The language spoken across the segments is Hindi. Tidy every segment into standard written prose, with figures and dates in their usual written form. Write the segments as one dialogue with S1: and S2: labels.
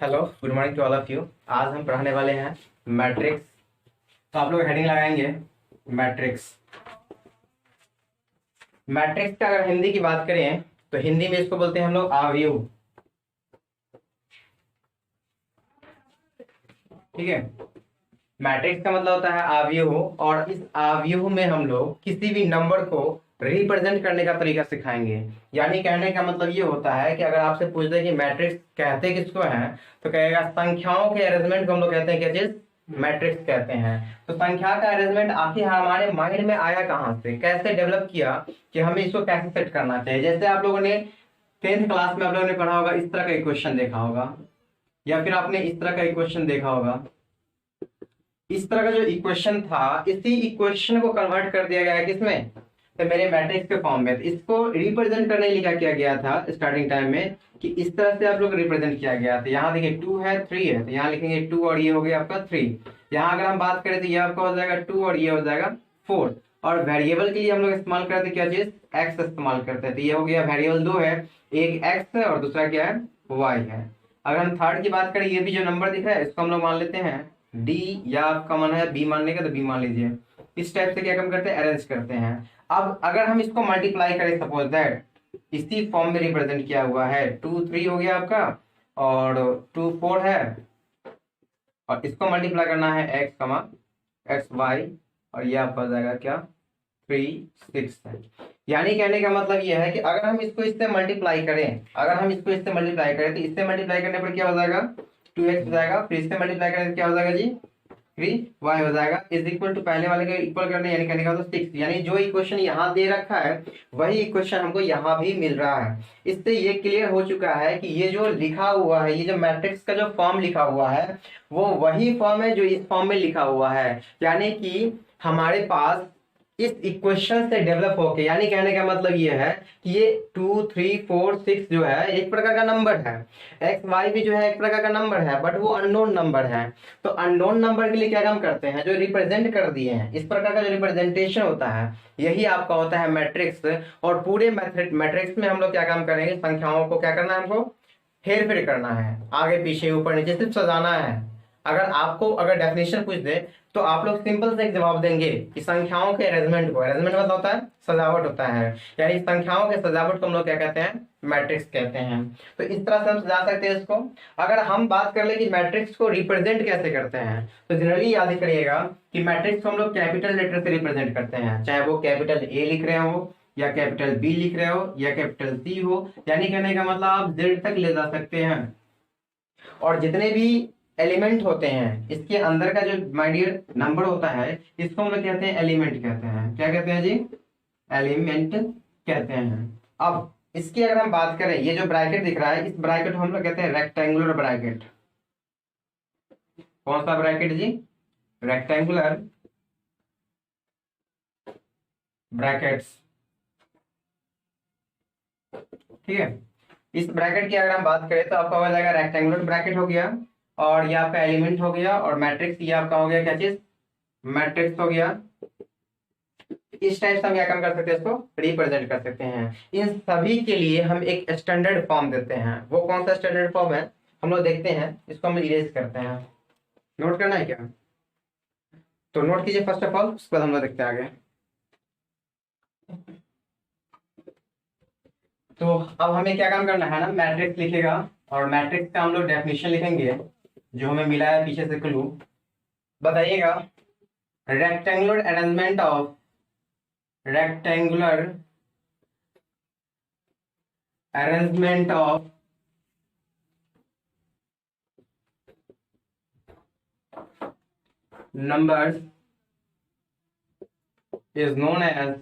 S1: Hello, good morning to all of you. आज हम पढ़ाने वाले हैं मैट्रिक्स। तो आप लोग हेडिंग लगाएंगे मैट्रिक्स। मैट्रिक्स का अगर हिंदी की बात करें तो हिंदी में इसको बोलते हैं हम लोग आव्यूह। ठीक है, मैट्रिक्स का मतलब होता है आव्यूह, और इस आव्यूह में हम लोग किसी भी नंबर को रिप्रेजेंट करने का तरीका सिखाएंगे। यानी कहने का मतलब ये होता है कि अगर आपसे पूछ दे कि मैट्रिक्स कहते किसको हैं, तो कहेगा संख्याओं के अरेंजमेंट को हम लोग कहते हैं क्या चीज, मैट्रिक्स कहते हैं। तो संख्या का अरेंजमेंट आखिर हमारे माइंड में आया कहाँ से, कैसे डेवलप किया कि हमें इसको कैसे सेट करना चाहिए। जैसे आप लोगों ने 10th क्लास में आप लोगों ने पढ़ा होगा, इस तरह का इक्वेशन देखा होगा, या फिर आपने इस तरह का इक्वेशन देखा होगा। इस तरह का जो इक्वेशन था, इसी इक्वेशन को कन्वर्ट कर दिया गया है किसमें, तो मेरे मैट्रिक्स के फॉर्म में। तो इसको रिप्रेजेंट करने के लिए क्या किया गया था स्टार्टिंग टाइम में, कि इस तरह से आप लोग रिप्रेजेंट किया गया था। यहाँ देखिए 2 है 3 है, तो यहाँ लिखेंगे 2 और ये हो गया आपका 3। यहाँ अगर हम बात करें तो ये आपका हो जाएगा 2 और ये हो जाएगा 4। और वेरिएबल के लिए हम लोग इस्तेमाल करते क्या चीज, एक्स इस्तेमाल करते हैं। तो ये हो गया वेरिएबल 2 है, एक एक्स है और दूसरा क्या है, वाई है। अगर हम थर्ड की बात करें, ये भी जो नंबर दिख रहा है इसको हम लोग मान लेते हैं डी, या आपका मन है बी मानने का तो बी मान लीजिए। इस टाइप से क्या हम करते हैं, अरेंज करते हैं। अब अगर हम इसको मल्टीप्लाई करें, सपोज दैट इसी फॉर्म में रिप्रेजेंट किया हुआ है, 2 3 हो गया आपका, और 2 4 है, और इसको मल्टीप्लाई करना है एक्स कमा एक्स वाई, और ये आपका हो जाएगा क्या, 3 6 है। यानी कहने का मतलब ये है कि अगर हम इसको इससे मल्टीप्लाई करें, तो इससे मल्टीप्लाई करने पर क्या हो जाएगा, 2x हो जाएगा। फिर इससे मल्टीप्लाई करने से क्या हो जाएगा जी, 3y हो जाएगा, इज इक्वल टू पहले वाले के इक्वल करने, यानी कहने का मतलब 6। यानी जो इक्वेशन यहाँ दे रखा है वही इक्वेशन हमको यहाँ भी मिल रहा है। इससे ये क्लियर हो चुका है कि ये जो लिखा हुआ है, ये जो मैट्रिक्स का जो फॉर्म लिखा हुआ है वो वही फॉर्म है जो इस फॉर्म में लिखा हुआ है। यानी कि हमारे पास इस इक्वेशन से डेवलप होके, यानी कहने का मतलब ये है कि ये 2 3 4 6 जो है एक प्रकार का नंबर है, एक्स वाई भी जो है एक प्रकार का नंबर है, बट वो अननोन नंबर है। तो अननोन नंबर के लिए क्या काम करते हैं, जो रिप्रेजेंट कर दिए हैं, इस प्रकार का जो रिप्रेजेंटेशन होता है यही आपका होता है मैट्रिक्स। और पूरे मैट्रिक्स में हम लोग क्या काम करेंगे, संख्याओं को क्या करना है, हमको हेर फेर करना है, आगे पीछे ऊपर नीचे सिर्फ सजाना है। अगर आपको अगर डेफिनेशन पूछ दे तो आप लोग सिंपल से एक जवाब देंगे कि संख्याओं के अरेंजमेंट को, अरेंजमेंट मतलब होता है सजावट होता है, यानी संख्याओं के सजावट को हम लोग क्या कहते हैं, मैट्रिक्स कहते हैं। तो इस तरह से हम सजा सकते हैं इसको। अगर हम बात कर ले कि मैट्रिक्स को रिप्रेजेंट कैसे करते हैं, तो जनरली याद करिएगा कि मैट्रिक्स को हम लोग कैपिटल लेटर से रिप्रेजेंट करते हैं, चाहे वो कैपिटल ए लिख रहे हो, या कैपिटल बी लिख रहे हो, या कैपिटल सी हो। यानी कहने का मतलब आप जेड तक ले जा सकते हैं। और जितने भी एलिमेंट होते हैं इसके अंदर का जो माय डियर नंबर होता है, इसको हम लोग कहते हैं एलिमेंट कहते हैं। क्या कहते हैं जी, एलिमेंट कहते हैं। अब इसकी अगर हम बात करें, ये जो ब्रैकेट दिख रहा है, इस ब्रैकेट को हम लोग कहते हैं रेक्टेंगुलर ब्रैकेट। कौन सा ब्रैकेट जी, रेक्टेंगुलर ब्रैकेट्स। ठीक है, इस ब्रैकेट की अगर हम बात करें तो आपका हो जाएगा रेक्टेंगुलर ब्रैकेट हो गया, और ये आपका एलिमेंट हो गया, और मैट्रिक्स ये आपका हो गया क्या चीज, मैट्रिक्स हो गया। इस टाइप से हम क्या काम कर सकते हैं, इसको रिप्रेजेंट कर सकते हैं। इन सभी के लिए हम एक स्टैंडर्ड फॉर्म देते हैं। वो कौन सा स्टैंडर्ड फॉर्म है, हम लोग देखते हैं, इसको हम इरेज करते हैं। नोट करना है क्या, तो नोट कीजिए फर्स्ट ऑफ ऑल, उसके बाद हम लोग देखते हैं आगे। तो अब हमें क्या काम करना है ना, मैट्रिक्स लिखेगा, और मैट्रिक्स का हम लोग डेफिनेशन लिखेंगे जो हमें मिला है पीछे से क्लू। बताइएगा, rectangular arrangement of, rectangular arrangement of numbers is known as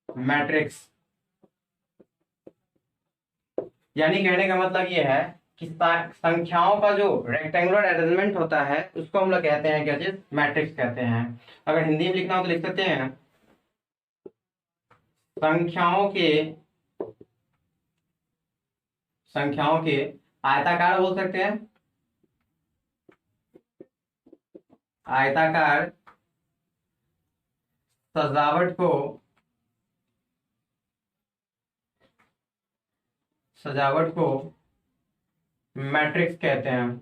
S1: matrix। यानी कहने का मतलब ये है कि संख्याओं का जो रेक्टेंगुलर अरेंजमेंट होता है उसको हम लोग कहते हैं क्या चीज, मैट्रिक्स कहते हैं। अगर हिंदी में लिखना हो तो लिख सकते हैं, संख्याओं के आयताकार बोल सकते हैं, आयताकार सजावट को मैट्रिक्स कहते हैं,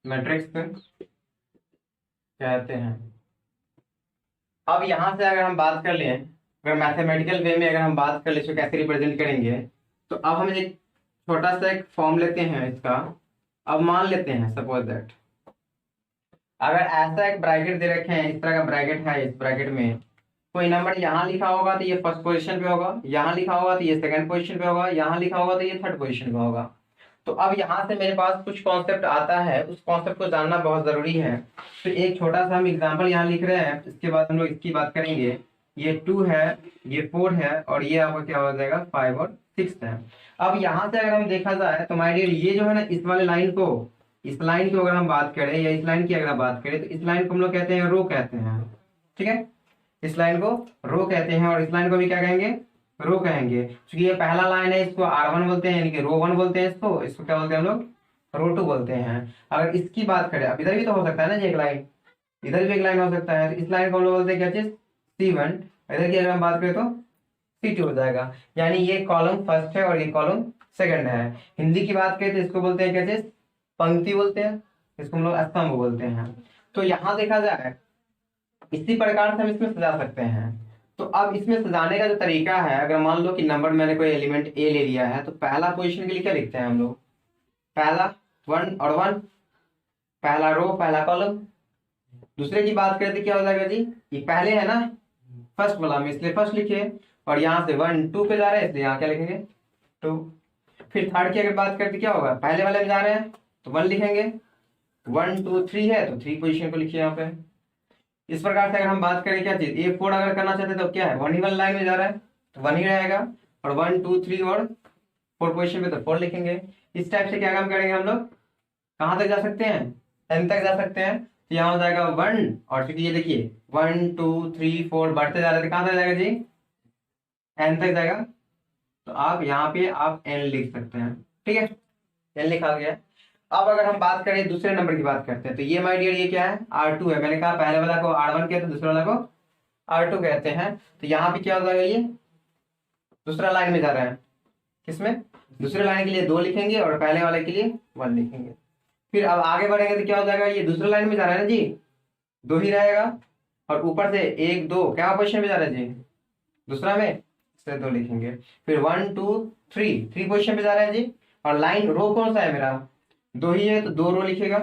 S1: मैट्रिक्स कहते हैं। अब यहां से अगर हम बात कर लें, अगर मैथमेटिकल वे में अगर हम बात कर ले इसको कैसे रिप्रेजेंट करेंगे, तो अब हम एक छोटा सा एक फॉर्म लेते हैं इसका। अब मान लेते हैं सपोज दैट अगर ऐसा एक ब्रैकेट दे रखे हैं, इस तरह का ब्रैकेट है, इस ब्रैकेट में कोई नंबर यहाँ लिखा होगा तो ये फर्स्ट पोजीशन पे होगा, यहाँ लिखा होगा तो ये सेकंड पोजीशन पे होगा, यहाँ लिखा होगा तो ये थर्ड पोजीशन पे होगा। तो अब यहाँ से मेरे पास कुछ कॉन्सेप्ट आता है, उस कॉन्सेप्ट को जानना बहुत जरूरी है। तो एक छोटा सा हम एग्जांपल यहाँ लिख रहे हैं, इसके बाद हम लोग इसकी बात करेंगे। ये 2 है, ये 4 है, और ये आपका क्या हो जाएगा 5 और 6 है। अब यहाँ से अगर हम देखा जाए तो माय डियर ये जो है ना, इस वाले लाइन को, इस लाइन की अगर हम बात करें या इस लाइन की अगर हम बात करें, तो इस लाइन को हम लोग कहते हैं रो कहते हैं। ठीक है, इस लाइन को रो कहते हैं, और इस लाइन को भी क्या कहेंगे, रो कहेंगे। क्योंकि ये पहला लाइन है, इसको R1 बोलते हैं, यानी कि रो 1 बोलते हैं, इसको इसको क्या बोलते हैं हम लोग, रो 2 बोलते हैं। अगर इसकी बात करें, अब इधर भी तो हो सकता है ना जी एक लाइन, इधर भी एक लाइन हो सकता है, तो इस लाइन को हम लोग बोलते हैं क्या चीज, C1। इधर की अगर हम बात करें तो C2 हो जाएगा। यानी ये कॉलम फर्स्ट है और ये कॉलम सेकंड है। हिंदी की बात करें तो इसको बोलते हैं क्या चीज, पंक्ति बोलते हैं, इसको हम लोग स्तंभ बोलते हैं। तो यहाँ देखा जाए इसी प्रकार से हम इसमें सजा सकते हैं। तो अब इसमें सजाने का जो तरीका है, अगर मान लो कि नंबर मैंने कोई एलिमेंट ए ले लिया है, तो पहला पोजीशन के लिए क्या लिखते हैं हम लोग, पहला 1 और 1, पहला रो पहला कॉलम। दूसरे की बात करें तो क्या हो जाएगा जी, ये पहले है ना फर्स्ट वाला में, इसलिए फर्स्ट लिखिए, और यहाँ से 1 2 पे जा रहे हैं इसलिए यहाँ क्या लिखेंगे 2। फिर थर्ड की अगर बात करते क्या होगा, पहले वाले में जा रहे हैं तो 1 लिखेंगे, 1 2 3 है तो 3 पोजीशन को लिखिए यहाँ पे। इस प्रकार से अगर हम बात करें क्या चीज, ए 4 अगर करना चाहते हैं तो क्या है, 1 ही 1 लाइन में जा रहा है तो 1 ही रहेगा, और 1 2 3 और 4 पोजीशन पे तो 4 लिखेंगे। इस टाइप से क्या काम करेंगे हम लोग, कहाँ तक जा सकते हैं, n तक जा सकते हैं। तो यहाँ हो जाएगा 1, और चूंकि ये देखिए 1 2 3 4 बढ़ते जा रहे थे, कहाँ तक जाएगा जी, n तक जाएगा। तो आप यहाँ पे आप n लिख सकते हैं। ठीक है, n लिखा गया। अब अगर हम बात करें दूसरे नंबर की बात करते हैं, तो ये माय डियर ये क्या है, R2 है। मैंने कहा पहले वाला को R1 कहते हैं, दूसरे वाला को R2 कहते हैं। तो यहाँ पे क्या हो जाएगा, ये दूसरा लाइन में जा रहा है, किसमें, दूसरे लाइन के लिए 2 लिखेंगे और पहले वाले के लिए 1 लिखेंगे। फिर अब आगे बढ़ेंगे तो क्या हो जाएगा, ये दूसरे लाइन में जा रहा है ना जी, 2 ही रहेगा, और ऊपर से 1 2 क्या पोजिशन में जा रहा है जी, दूसरा में, इससे 2 लिखेंगे। फिर 1 2 3 पोजिशन पे जा रहा है जी, और लाइन रो कौन सा है मेरा, 2 ही है तो 2 रो लिखेगा।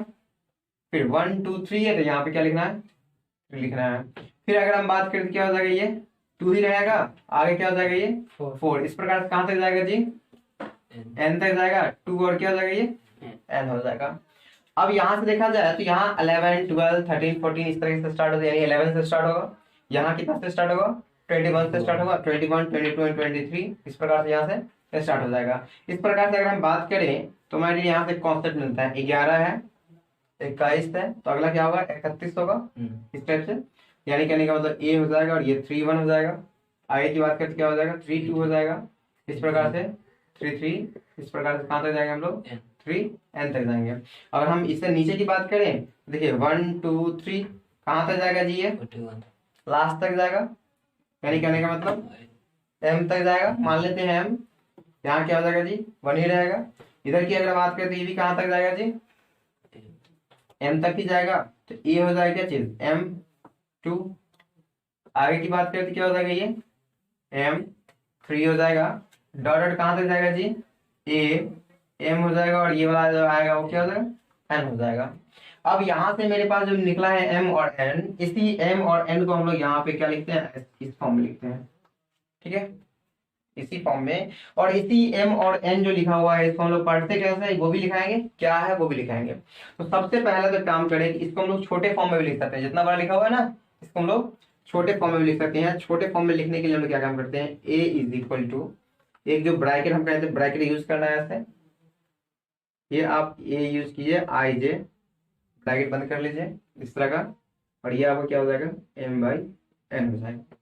S1: फिर 1 2 3 है तो यहाँ पे क्या लिखना है, 3 लिखना है। फिर अगर हम बात करें तो क्या हो जाएगा, ये 2 ही रहेगा, आगे क्या हो जाएगा ये 4। इस प्रकार से कहाँ तक जाएगा जी, n तक जाएगा, 2 और क्या हो जाएगा ये n हो जाएगा। अब यहाँ से देखा जाए तो यहाँ 11 12 13 14 इस तरह से स्टार्ट होगा, यानी 11 से स्टार्ट होगा, यहाँ कितना से स्टार्ट होगा 21 से स्टार्ट होगा, 21 22 एंड 23 इस प्रकार से यहाँ से स्टार्ट हो जाएगा। इस प्रकार से अगर हम बात करें तो हमारे यहाँ से कॉन्सेप्ट मिलता है, 11 है 21 है तो अगला क्या होगा 31 होगा, इस टाइप से। यानी कहने का मतलब ए हो जाएगा, और ये 3 1 हो जाएगा। आगे की बात करते क्या हो जाएगा 3 2 हो जाएगा, इस प्रकार से 3 3, इस प्रकार से कहाँ तक जाएंगे हम लोग 3 n तक जाएंगे। अगर हम इससे नीचे की बात करें देखिए 1 2 3 कहाँ तक जाएगा जी, ये लास्ट तक जाएगा, यानी कहने का मतलब m तक जाएगा। मान लेते हैं m, यहाँ क्या हो जाएगा जी 1 ही रहेगा। इधर की अगर बात करें तो ये भी कहाँ तक जाएगा जी, m तक ही जाएगा, तो ये हो जाएगा क्या चीज m2। आगे की बात करें तो क्या हो जाएगा ये m3 हो जाएगा, डॉट डॉट कहाँ तक जाएगा जी a m हो जाएगा, और ये वाला जो आएगा वो क्या हो जाएगा n हो जाएगा। अब यहाँ से मेरे पास जो निकला है m और n, इसी m और n को हम लोग यहाँ पे क्या लिखते हैं, इस फॉर्म में लिखते हैं। ठीक है, इसी फॉर्म में, और इसी m और n जो लिखा हुआ है इसको हम लोग पढ़ते कैसे है वो भी लिखाएंगे, क्या है वो भी लिखाएंगे। तो सबसे पहले तो काम करें कि इसको हम लोग छोटे फॉर्म में भी लिख सकते हैं, जितना बड़ा लिखा हुआ है ना इसको हम लोग छोटे फॉर्म में भी लिख सकते हैं। छोटे फॉर्म में लिखने के लिए हम लोग क्या काम करते हैं, a इज इक्वल टू एक जो ब्रैकेट हम कहते हैं, ब्रैकेट यूज करना है ऐसे, ये आप a यूज कीजिए, i j ब्रैकेट बंद कर लीजिए इस तरह का, और ये आपको क्या हो जाएगा m/n हो जाएगा।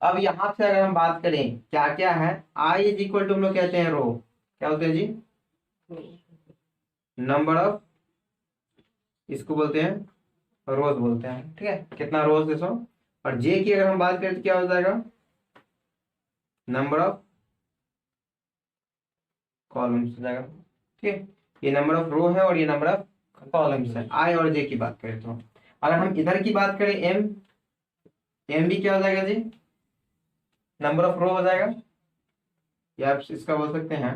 S1: अब यहाँ से अगर हम बात करें क्या क्या है, i इज इक्वल टू हम लोग कहते हैं रो, क्या होते हैं जी नंबर ऑफ, इसको बोलते हैं रोज बोलते हैं। ठीक है, कितना रोज है 100। और j की अगर हम बात करें तो क्या हो जाएगा नंबर ऑफ कॉलम्स हो जाएगा। ठीक है, ये नंबर ऑफ रो है और ये नंबर ऑफ कॉलम्स है। आई और जे की बात करें तो अगर हम इधर की बात करें एम, एम भी क्या हो जाएगा जी, नंबर ऑफ रो हो जाएगा, या आप इसका बोल सकते हैं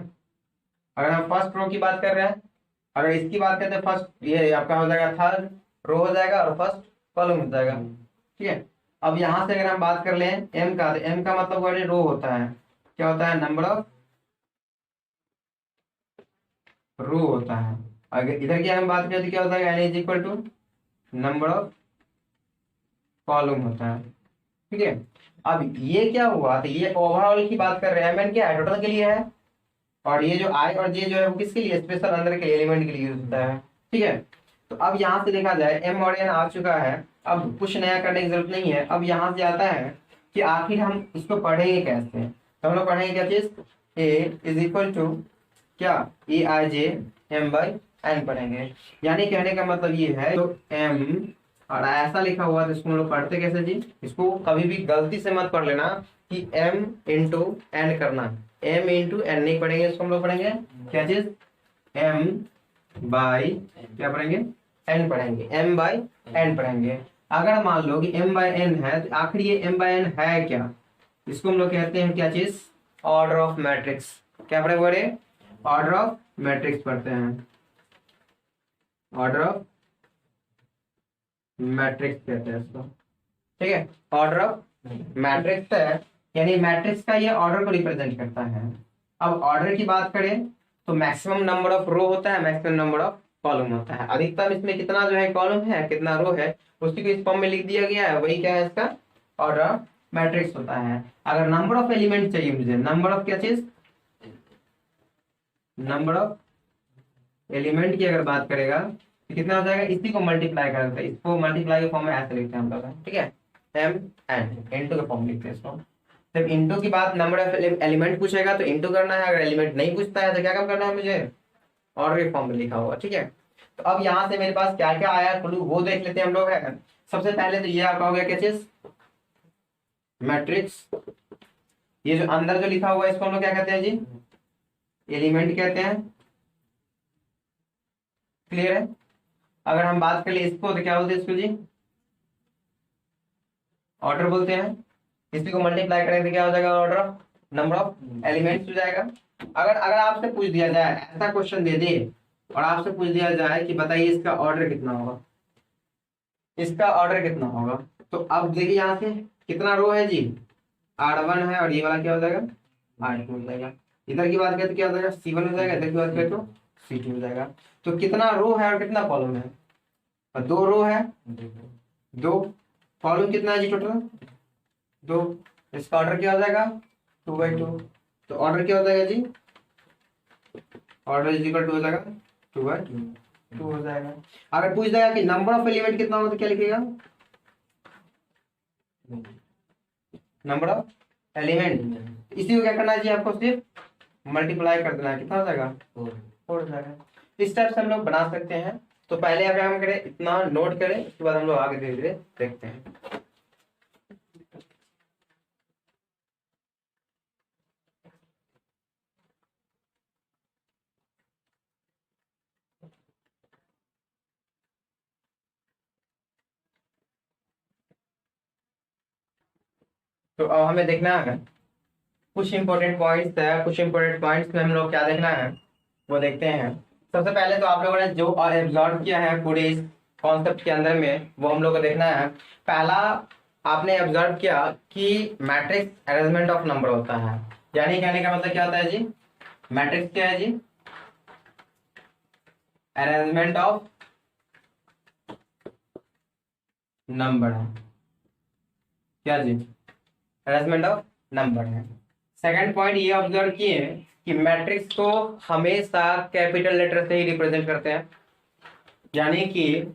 S1: अगर हम फर्स्ट रो की बात कर रहे हैं, अगर इसकी बात करते हैं फर्स्ट, ये आपका हो जाएगा थर्ड रो हो जाएगा और फर्स्ट कॉलम हो जाएगा। ठीक है, अब यहां से अगर हम बात कर लें एम का, तो एम का मतलब वर्ड रो होता है, क्या होता है, नंबर ऑफ रो होता है। अगर इधर की हम बात करें तो क्या होता है, n is equal to number of column होता है। ठीक है, अब ये क्या हुआ, तो ये ओवरऑल की बात कर रहे हैं, एम एन क्या है, टोटल के लिए है, और ये जो आई और जे जो है वो किसके लिए, स्पेशल अंदर के एलिमेंट के लिए यूज होता है। ठीक है, तो अब यहाँ से देखा जाए एम और एन आ चुका है, अब कुछ नया करने की जरूरत नहीं है। अब यहाँ से आता है कि आखिर हम इसको पढ़ेंगे कैसे, तो हम लोग पढ़ेंगे क्या चीज, ए इज इक्वल टू क्या, ए आई जे एम बाई एन पढ़ेंगे। यानी कहने का मतलब ये है तो एम, और ऐसा लिखा हुआ तो इसको हम लोग पढ़ते कैसे जी, इसको कभी भी गलती से मत पढ़ लेना कि एम इंटू एन करना, एम इंटू एन नहीं पढ़ेंगे, इसको हम लोग पढ़ेंगे क्या चीज, एम बाई क्या पढ़ेंगे, एन पढ़ेंगे, एम बाई एन पढ़ेंगे। अगर मान लो कि एम बाई एन है तो आखिर ये एम बाई एन है क्या, इसको हम लोग कहते हैं क्या चीज, ऑर्डर ऑफ मैट्रिक्स। क्या पढ़े बड़े, ऑर्डर ऑफ मैट्रिक्स पढ़ते हैं, ऑर्डर ऑफ मैट्रिक्स कहते हैं इसको। ठीक है, ऑर्डर ऑफ मैट्रिक्स है, यानी मैट्रिक्स का ये ऑर्डर को रिप्रेजेंट करता है। अब ऑर्डर की बात करें तो मैक्सिमम नंबर ऑफ रो होता है, मैक्सिमम नंबर ऑफ कॉलम होता है। अधिकतम इसमें कितना जो है कॉलम है, कितना रो है, उसी को इस फॉर्म में लिख दिया गया है, वही क्या है इसका ऑर्डर ऑफ मैट्रिक्स होता है। अगर नंबर ऑफ एलिमेंट चाहिए मुझे, नंबर ऑफ क्या चीज, नंबर ऑफ एलिमेंट की अगर बात करेगा तो कितना हो जाएगा, इसी को मल्टीप्लाई करते हैं, इसको मल्टीप्लाई के फॉर्म में ऐसे लिखते हैं हम लोग। ठीक है, एम एन इनटू के फॉर्म लिखते हैं इसको। जब इनटू की बात नंबर ऑफ एलिमेंट पूछेगा तो इनटू करना है, अगर एलिमेंट नहीं पूछता है तो क्या काम करना है मुझे, ऑर्डर के फॉर्म में लिखा हुआ। ठीक है, तो अब यहाँ से मेरे पास क्या क्या आया क्लू वो देख लेते हैं हम लोग है। सबसे पहले तो ये आपका हो गया क्या चीज, मैट्रिक्स। ये जो अंदर जो लिखा हुआ है इसको हम लोग क्या कहते हैं जी, एलिमेंट कहते हैं। क्लियर है, अगर हम बात कर ले इसको तो क्या बोलते हैं इसको जी, ऑर्डर बोलते हैं। इसी को मल्टीप्लाई करेंगे तो क्या हो जाएगा, order of number of elements हो जाएगा। अगर अगर आपसे पूछ दिया जाए, ऐसा क्वेश्चन दे दे और आपसे पूछ दिया जाए कि बताइए इसका ऑर्डर कितना होगा, इसका ऑर्डर कितना होगा, तो अब देखिए यहाँ से कितना रो है जी, R1 है, और ये वाला क्या हो जाएगा, R2 हो जाएगा। इधर की बात करें तो क्या हो जाएगा, C1 हो जाएगा, इधर की बात करें तो C2 हो जाएगा। तो कितना रो है और कितना कॉलम है, और दो रो है, दो कॉलम कितना है जी टोटल, दो। इसका ऑर्डर क्या हो जाएगा, 2/2। तो ऑर्डर क्या हो जाएगा जी, ऑर्डर इज इक्वल टू हो जाएगा 2/2 हो जाएगा। अगर पूछ जाएगा कि नंबर ऑफ एलिमेंट कितना होगा तो क्या लिखेगा, नंबर ऑफ एलिमेंट। इसी को क्या करना है जी, आपको सिर्फ मल्टीप्लाई कर देना है, कितना हो जाएगा, 4 हो जाएगा। इस टाइप से हम लोग बना सकते हैं। तो पहले अगर हम करें इतना नोट करें, उसके बाद हम लोग आगे धीरे धीरे देखते हैं। तो अब हमें देखना है कुछ इंपॉर्टेंट पॉइंट्स है, कुछ इंपॉर्टेंट पॉइंट्स में हम लोग क्या देखना है वो देखते हैं। सबसे पहले तो आप लोगों ने जो एब्जॉर्ब किया है पूरे इस कॉन्सेप्ट के अंदर में वो हम लोग को देखना है। पहला आपने ऑब्जर्व किया कि मैट्रिक्स अरेंजमेंट ऑफ नंबर होता है, यानी कहने का मतलब क्या होता है जी, मैट्रिक्स क्या है जी, अरेंजमेंट ऑफ नंबर है, क्या जी, अरेंजमेंट ऑफ नंबर है। सेकंड पॉइंट ये ऑब्जर्व किए कि मैट्रिक्स को हमेशा कैपिटल लेटर से ही रिप्रेजेंट करते हैं, यानी कि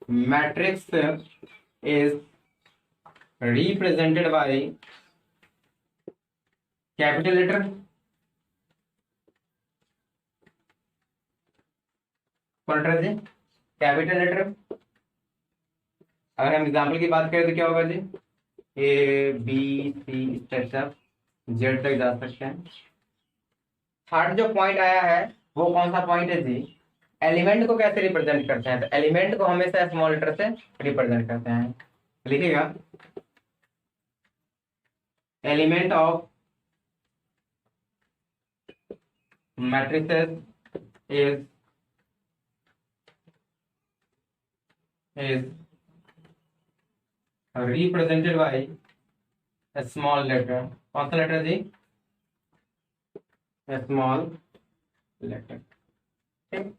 S1: matrix is represented by capital letter. कौन लेटर जी, कैपिटल लेटर। अगर हम एग्जाम्पल की बात करें तो क्या होगा जी, A B C step Z तक जा सकते हैं। थर्ड जो पॉइंट आया है वो कौन सा पॉइंट है जी? एलिमेंट को कैसे रिप्रेजेंट करते हैं? तो एलिमेंट को हमेशा स्मॉल लेटर से रिप्रेजेंट करते हैं। लिखिएगा element of matrices is represented by small letter. कौन सा लेटर जी? Small letter. ठीक।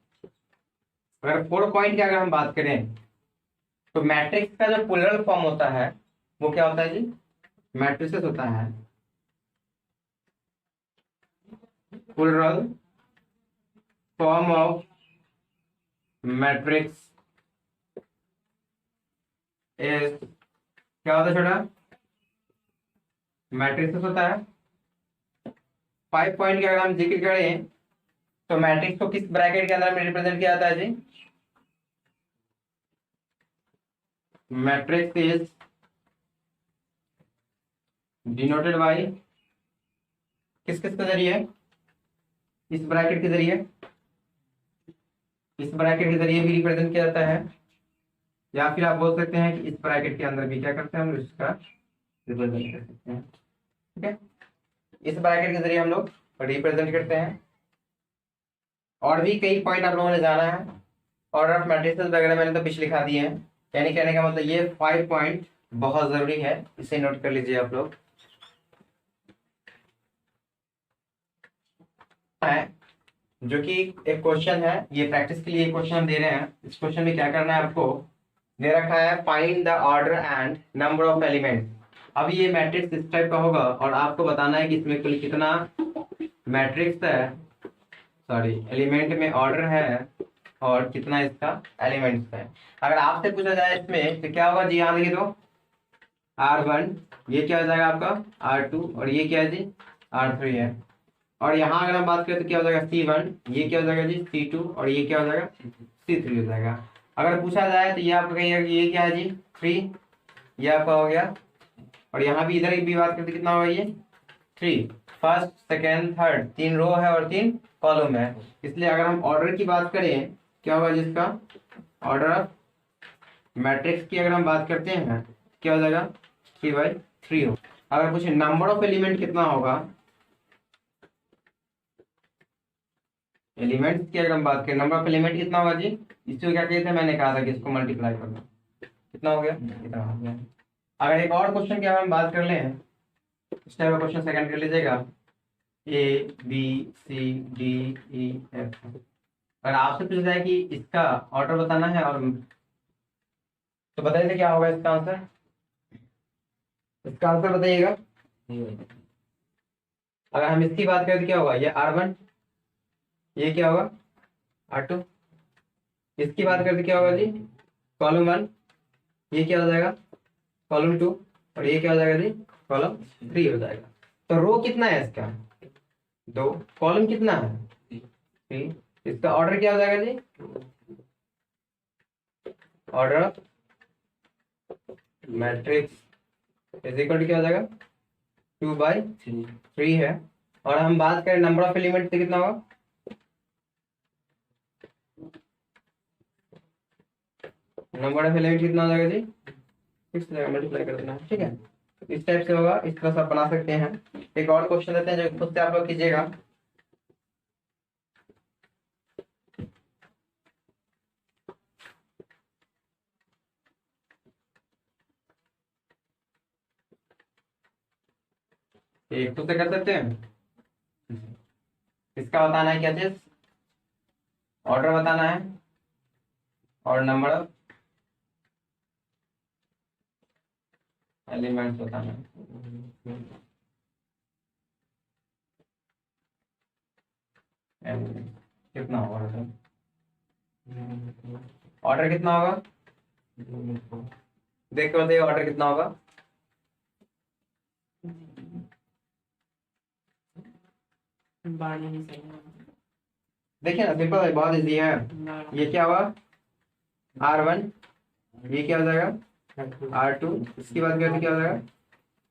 S1: अगर 4 पॉइंट की अगर हम बात करें तो मैट्रिक्स का जो प्लूरल फॉर्म होता है वो क्या होता है जी? मैट्रिसेस होता है। Plural form of matrix is क्या होता है छोटा? मैट्रिसेस होता है। 5 पॉइंट की अगर हम जिक्र करें तो मैट्रिक्स को किस ब्रैकेट के अंदर में रिप्रेजेंट किया जाता है जी? मैट्रिक्स इज डिनोटेड बाय किस किस के जरिए? इस ब्रैकेट के जरिए। इस ब्रैकेट के जरिए भी रिप्रेजेंट किया जाता है, या फिर आप बोल सकते हैं कि इस ब्रैकेट के अंदर भी क्या करते हैं हम लोग इसका रिप्रेजेंट कर सकते हैं। ठीक है, इस ब्रैकेट के जरिए हम लोग रिप्रेजेंट करते हैं। और भी कई पॉइंट आप लोगों ने जाना है। ऑर्डर ऑफ मैट्रिसेस वगैरह मैंने तो पिछले लिखा दिए हैं। यानी कहने का मतलब ये 5 पॉइंट बहुत जरूरी है, इसे नोट कर लीजिए आप लोग। है जो कि एक क्वेश्चन है, ये प्रैक्टिस के लिए एक क्वेश्चन हम दे रहे हैं। इस क्वेश्चन में क्या करना है आपको दे रखा है, find the order and number of element. अब ये मैट्रिक्स इस टाइप का होगा और आपको बताना है कि इसमें कुल कितना मैट्रिक्स है, सॉरी एलिमेंट में ऑर्डर है और कितना इसका एलिमेंट्स है। अगर आपसे पूछा जाए इसमें तो क्या होगा जी? यहाँ देखिए तो R1 ये क्या हो जाएगा आपका R2 और ये क्या है जी? R3 है। और यहाँ अगर हम बात करें तो क्या हो जाएगा C1 ये क्या हो जाएगा जी? C2 और ये क्या हो जाएगा? C3 हो जाएगा। अगर पूछा जाए तो ये आपका कहिएगा कि ये क्या है जी? 3 ये आपका हो गया। और यहाँ भी इधर भी बात करते कितना होगा ये? 3। फर्स्ट सेकेंड थर्ड 3 रो है और 3 कॉलम है, इसलिए अगर हम ऑर्डर की बात करें क्या होगा जिसका ऑर्डर ऑफ मैट्रिक्स की अगर हम बात करते हैं क्या हो जाएगा? 3/3 हो। अगर पूछे नंबर ऑफ एलिमेंट कितना होगा, एलिमेंट्स की अगर हम बात करें नंबर ऑफ एलिमेंट कितना होगा जी? इसको क्या कहते हैं, मैंने कहा था कि इसको मल्टीप्लाई करना। कितना हो गया? कितना हो गया। अगर एक और क्वेश्चन की अगर हम बात कर लें, इस टाइप का क्वेश्चन सेकंड कर लीजिएगा, ABCDEF। अगर आपसे पूछा जाए कि इसका ऑर्डर बताना है और तो बताइए क्या होगा इसका आंसर? इसका आंसर बताइएगा। अगर हम इसकी बात करें तो क्या होगा? ये R1 ये क्या होगा? R2। इसकी बात करते क्या होगा जी? कॉलम 1 ये क्या हो जाएगा? कॉलम 2 और ये क्या हो जाएगा जी? कॉलम 3 हो जाएगा। तो रो कितना है इसका? 2। कॉलम कितना है? 3। इसका ऑर्डर क्या हो जाएगा जी? Order of matrix is equal to क्या हो जाएगा? 2/3 है। और हम बात करें नंबर ऑफ एलिमेंट से कितना होगा? नंबर ऑफ एलिमेंट कितना हो जाएगा जी? 6 जाएगा, मल्टीप्लाई कर देना है। ठीक है, इस टाइप से होगा, इस तरह से आप बना सकते हैं। एक और क्वेश्चन देते हैं जो खुद से आप लोग कीजिएगा। एक खुद से कर सकते हैं। इसका बताना है क्या चीज? ऑर्डर बताना है और नंबर ऑफ एलिमेंट्स बताना है। कितना होगा ऑर्डर? कितना होगा देख कर बताइए, ऑर्डर कितना होगा? देखिए ना, सिंपल है, बहुत इजी है। ये क्या होगा? R1 ये क्या हो जाएगा? R2 इसकी बात करते क्या हो जाएगा?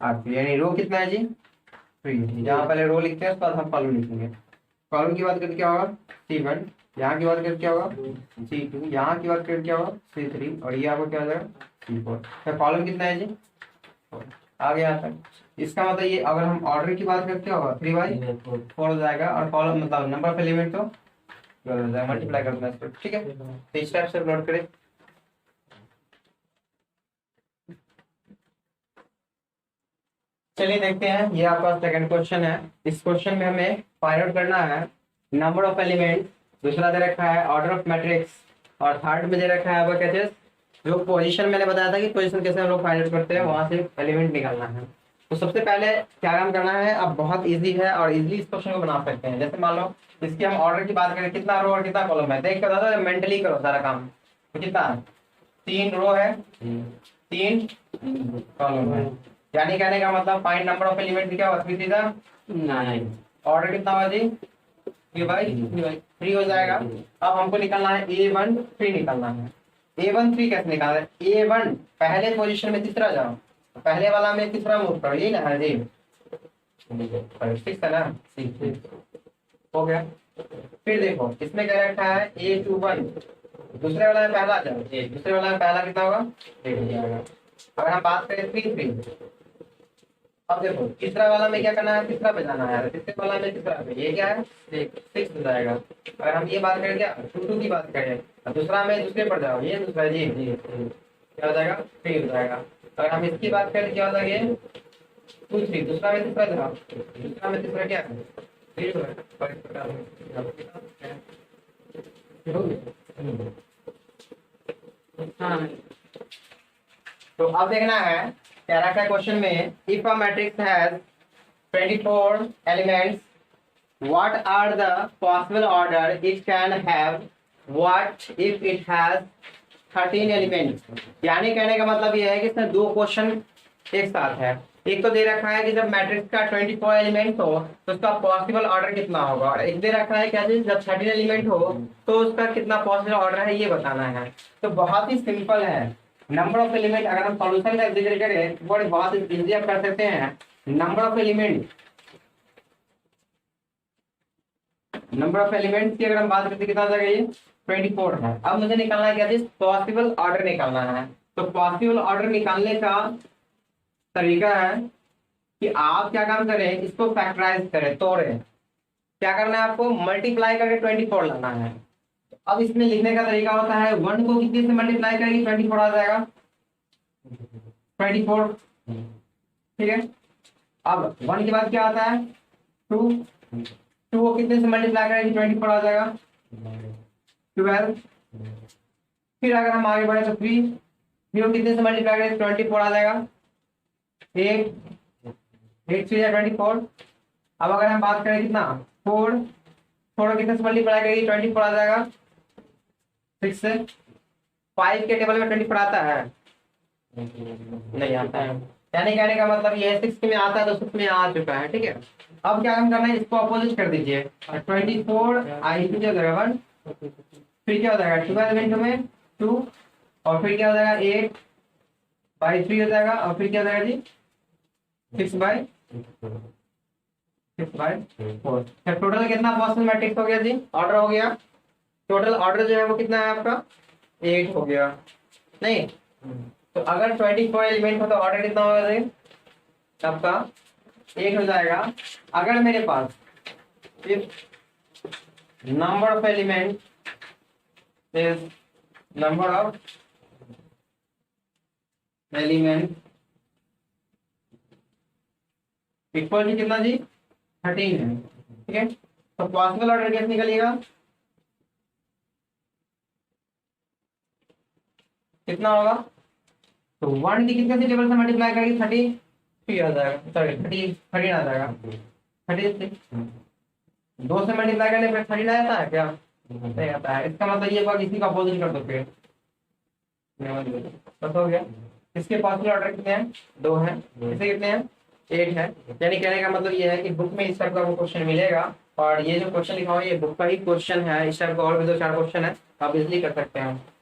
S1: R3। यानी रो कितना है जी? 3। जहाँ पहले रो लिखते हैं उसके बाद हम कॉलम लिखेंगे। कॉलम की बात करके क्या होगा C1, यहाँ की बात करके क्या होगा C2, यहाँ की बात करके क्या होगा C3 और ये आपको क्या हो जाएगा C4। तो कॉलम कितना है जी 4 आ गया यहाँ तक। इसका मतलब ये अगर हम ऑर्डर की बात करते होगा 3/4 हो जाएगा और कॉलम मतलब नंबर ऑफ एलिमेंट तो मल्टीप्लाई करना है इसको, ठीक है। तो इस टाइप से प्लॉट करें। चलिए देखते हैं, ये आपका सेकंड क्वेश्चन है। इस क्वेश्चन में हमें फाइंड आउट करना है नंबर ऑफ एलिमेंट, दूसरा दे रखा है ऑर्डर ऑफ मैट्रिक्स और थर्ड में दे रखा है आपका कैसे जो पोजीशन मैंने बताया था कि पोजीशन कैसे हम लोग फाइंड आउट करते हैं, वहां से एलिमेंट निकालना है। तो सबसे पहले क्या काम करना है, अब बहुत इजी है और इजीली इस क्वेश्चन को बना सकते हैं। जैसे मान लो इसकी हम ऑर्डर की बात करें, कितना रो और कितना कॉलम है, देख कर मेंटली करो सारा काम। तो कितना है 3 रो है 3 कॉलम है, यानी कहने का मतलब फाइंड नंबर ऑफ एलिमेंट क्या हुआ 3 था 9। ऑर्डर कितना हुआ जी 3/3 हो जाएगा। अब हमको निकालना है A1 3 निकालना है। A1 3 कैसे निकालना है, A1 पहले पोजीशन में तीसरा जाओ, पहले वाला में तीसरा मूव करो, यही ना है जी 6 है ना 6 हो गया। फिर देखो इसमें क्या रखा है A21, दूसरे वाला में पहला जाओ, दूसरे वाला में पहला कितना होगा 8 हो जाएगा। अगर हम बात करें 3 अब देखो तीसरा वाला में क्या करना है, तीसरा पे जाना है, तीसरे वाला में तीसरा पे, ये क्या है 6 हो जाएगा। अगर हम ये बात करें क्या 2 की बात करें, दूसरा में दूसरे पर जाओ, ये दूसरा जी क्या हो जाएगा 3 हो जाएगा। अगर हम इसकी बात करें क्या हो जाएगा ये 2 3, दूसरा में तीसरा जाओ, दूसरा में तीसरा क्या है 3 हो जाएगा। तो अब देखना है क्या रखा है क्वेश्चन में, if a matrix has 24 elements what are the possible order it can have, what if it has 13 elements. यानी कहने का मतलब ये है कि इसमें 2 क्वेश्चन एक साथ है। एक तो दे रखा है कि जब मैट्रिक्स का 24 एलिमेंट हो तो उसका पॉसिबल ऑर्डर कितना होगा, और एक दे रखा है क्या जब 13 एलिमेंट हो तो उसका कितना पॉसिबल ऑर्डर है, ये बताना है। तो बहुत ही सिंपल है। नंबर ऑफ एलिमेंट अगर हम सॉल्यूशन का जिक्र करें तो बहुत इजी आप कर सकते हैं। नंबर ऑफ एलिमेंट की अगर हम बात करते हैं कितना आ जाएगा ये 24 है। अब मुझे निकालना है क्या चीज पॉसिबल ऑर्डर निकालना है। तो पॉसिबल ऑर्डर निकालने का तरीका है कि आप क्या काम करें, इसको फैक्टराइज करें, तोड़ें। क्या करना है आपको मल्टीप्लाई करके 24 लाना है। अब इसमें लिखने का तरीका होता है 1 को कितने से मल्टीप्लाई करेंगे 24 आ जाएगा 24, ठीक है। अब 1 के बाद क्या आता है 2 को कितने से मल्टीप्लाई करेंगे 24 आ जाएगा 12। फिर अगर हम आगे बढ़े तो 3 को कितने से मल्टीप्लाई करेंगे 24 आ जाएगा 8 3 या 24। अब अगर हम बात करें कितना 4 को कितने से मल्टीप्लाई करेंगे 24 आ जाएगा 6 से। 5 के टेबल में 24 आता है नहीं आता है, यानी कहने का मतलब ये 6 में आता है तो 6 में आ चुका है, ठीक है। अब क्या काम करना है, इसको अपोजिट कर दीजिए 24 आई टू जाएगा 1, फिर क्या हो जाएगा 12 में 2 और फिर क्या हो जाएगा 8/3 हो जाएगा और फिर क्या हो जाएगा जी 6/4। टोटल कितना पॉसिबल मैट्रिक्स हो गया जी, ऑर्डर हो गया। टोटल ऑर्डर जो है वो कितना है आपका 8 हो गया नहीं। तो अगर 24 एलिमेंट हो तो ऑर्डर कितना होगा आपका 8 हो जाएगा। अगर मेरे पास number of element is number of element equal to कितना जी 13 है, ठीक है। तो पॉसिबल ऑर्डर कैसे निकलेगा कितना होगा, तो 1 की कितने से टेबल से मल्टीप्लाई करेंगे 33 आ जाएगा, सॉरी 13 आ जाएगा 33। 2 से मल्टीप्लाई करने पर 13 आता है क्या नहीं आता है। इसका मतलब ये बात इसी का अपोजिट कर दो फिर बस हो गया। इसके पॉसिबल ऑर्डर कितने हैं 2 हैं, इससे कितने हैं 8 है। यानी कहने का मतलब ये है कि बुक में इस टाइप का वो क्वेश्चन मिलेगा और ये जो क्वेश्चन लिखा हुआ है ये बुक का ही क्वेश्चन है। इस टाइप का और भी 2-4 क्वेश्चन है आप इजिली कर सकते हैं।